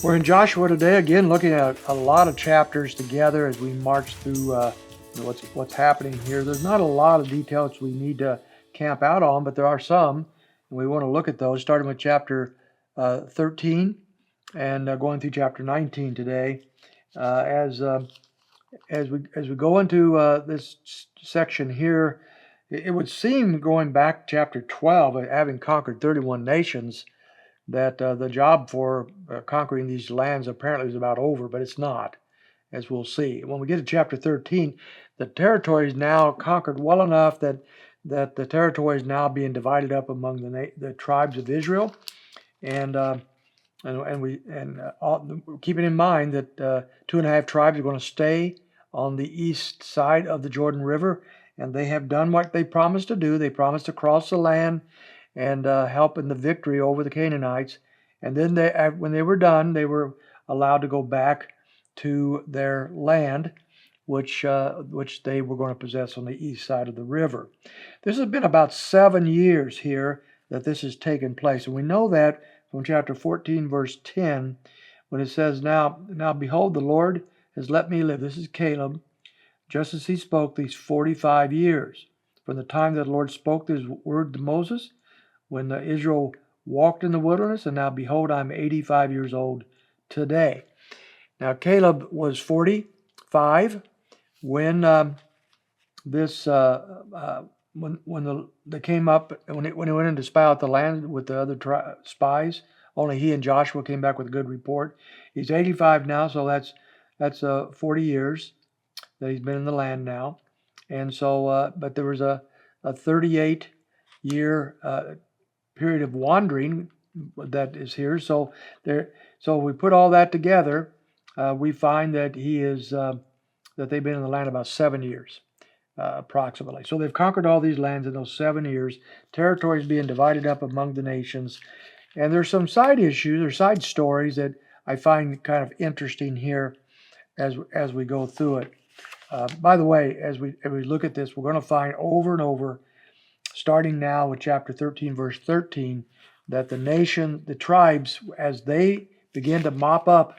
We're in Joshua today, again looking at a lot of chapters together as we march through what's happening here. There's not a lot of details we need to camp out on, but there are some, and we want to look at those, starting with chapter 13 and going through chapter 19 today. As we go into this section here, it would seem, going back to chapter 12, having conquered 31 nations, that the job for conquering these lands apparently is about over, but it's not, as we'll see. When we get to chapter 13, the territory is now conquered well enough that the territory is now being divided up among the tribes of Israel, and keeping in mind that 2.5 tribes are going to stay on the east side of the Jordan River, and they have done what they promised to do. They promised to cross the land and help in the victory over the Canaanites. And then when they were done, they were allowed to go back to their land, which they were going to possess on the east side of the river. This has been about 7 years here that this has taken place, and we know that from chapter 14, verse 10, when it says, Now behold, the Lord has let me live. This is Caleb, just as he spoke these 45 years, from the time that the Lord spoke this word to Moses, when Israel walked in the wilderness, and now behold, I'm 85 years old today. Now Caleb was 45 when they came up, when he went in to spy out the land with the other spies. Only he and Joshua came back with a good report. He's 85 now, so that's 40 years that he's been in the land now. And so, but there was a 38-year period of wandering that is here. So we put all that together, we find that that they've been in the land about 7 years, approximately. So they've conquered all these lands in those 7 years. Territories being divided up among the nations, and there's some side issues or side stories that I find kind of interesting here as we go through it. By the way, as we look at this, we're going to find over and over, starting now with chapter 13, verse 13, that the tribes, as they begin to mop up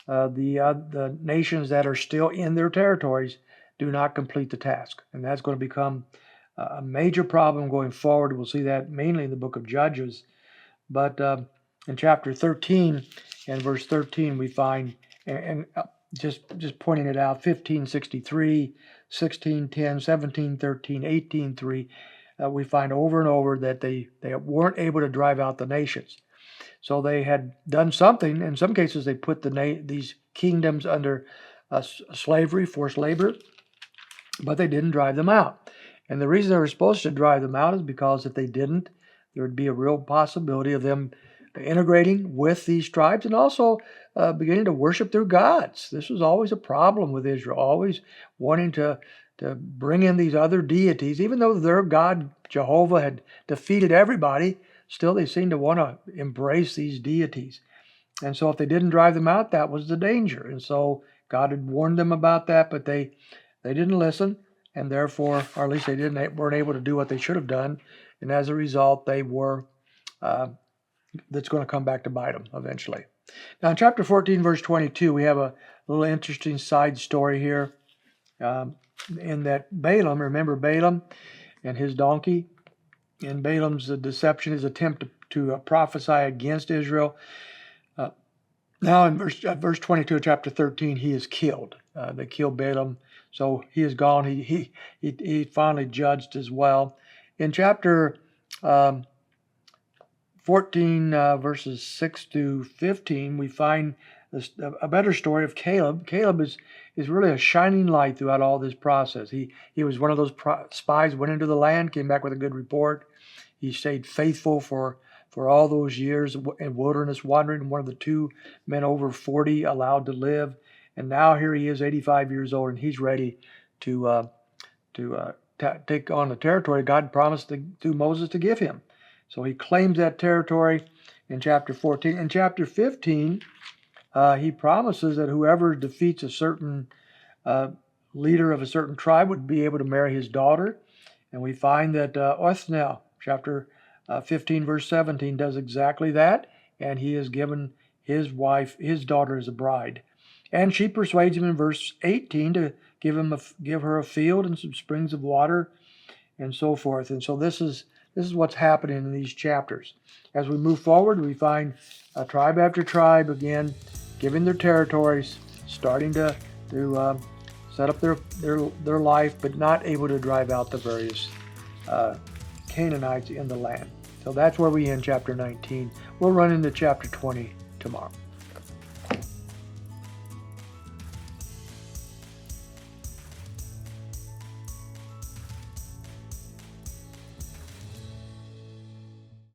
the nations that are still in their territories, do not complete the task. And that's going to become a major problem going forward. We'll see that mainly in the book of Judges. But in chapter 13 and verse 13, we find, and just pointing it out, 1563, 1610, 1713, 18:3, we find over and over that they weren't able to drive out the nations. So they had done something. In some cases, they put these kingdoms under slavery, forced labor, but they didn't drive them out. And the reason they were supposed to drive them out is because if they didn't, there would be a real possibility of them integrating with these tribes and also beginning to worship their gods. This was always a problem with Israel, always wanting to bring in these other deities. Even though their God, Jehovah, had defeated everybody, still they seemed to want to embrace these deities. And so if they didn't drive them out, that was the danger. And so God had warned them about that, but they didn't listen, and therefore, or at least they weren't able to do what they should have done. And as a result, they were, that's going to come back to bite them eventually. Now in chapter 14, verse 22, we have a little interesting side story here. In that Balaam, remember Balaam and his donkey, and Balaam's deception, his attempt to prophesy against Israel. Now in verse 22 of chapter 13, he is killed. They killed Balaam, so he is gone. He finally judged as well. In chapter 14, verses 6 to 15, we find a better story of Caleb. Caleb is really a shining light throughout all this process. He was one of those spies, went into the land, came back with a good report. He stayed faithful for all those years in wilderness wandering, one of the 2 men over 40 allowed to live. And now here he is, 85 years old, and he's ready to take on the territory God promised through Moses to give him. So he claims that territory in chapter 14. In chapter 15, he promises that whoever defeats a certain leader of a certain tribe would be able to marry his daughter. And we find that Othniel, chapter 15, verse 17, does exactly that. And he is given his wife, his daughter as a bride. And she persuades him in verse 18 to give her a field and some springs of water and so forth. And so this is what's happening in these chapters. As we move forward, we find tribe after tribe again giving their territories, starting to set up their life, but not able to drive out the various Canaanites in the land. So that's where we end chapter 19. We'll run into chapter 20 tomorrow.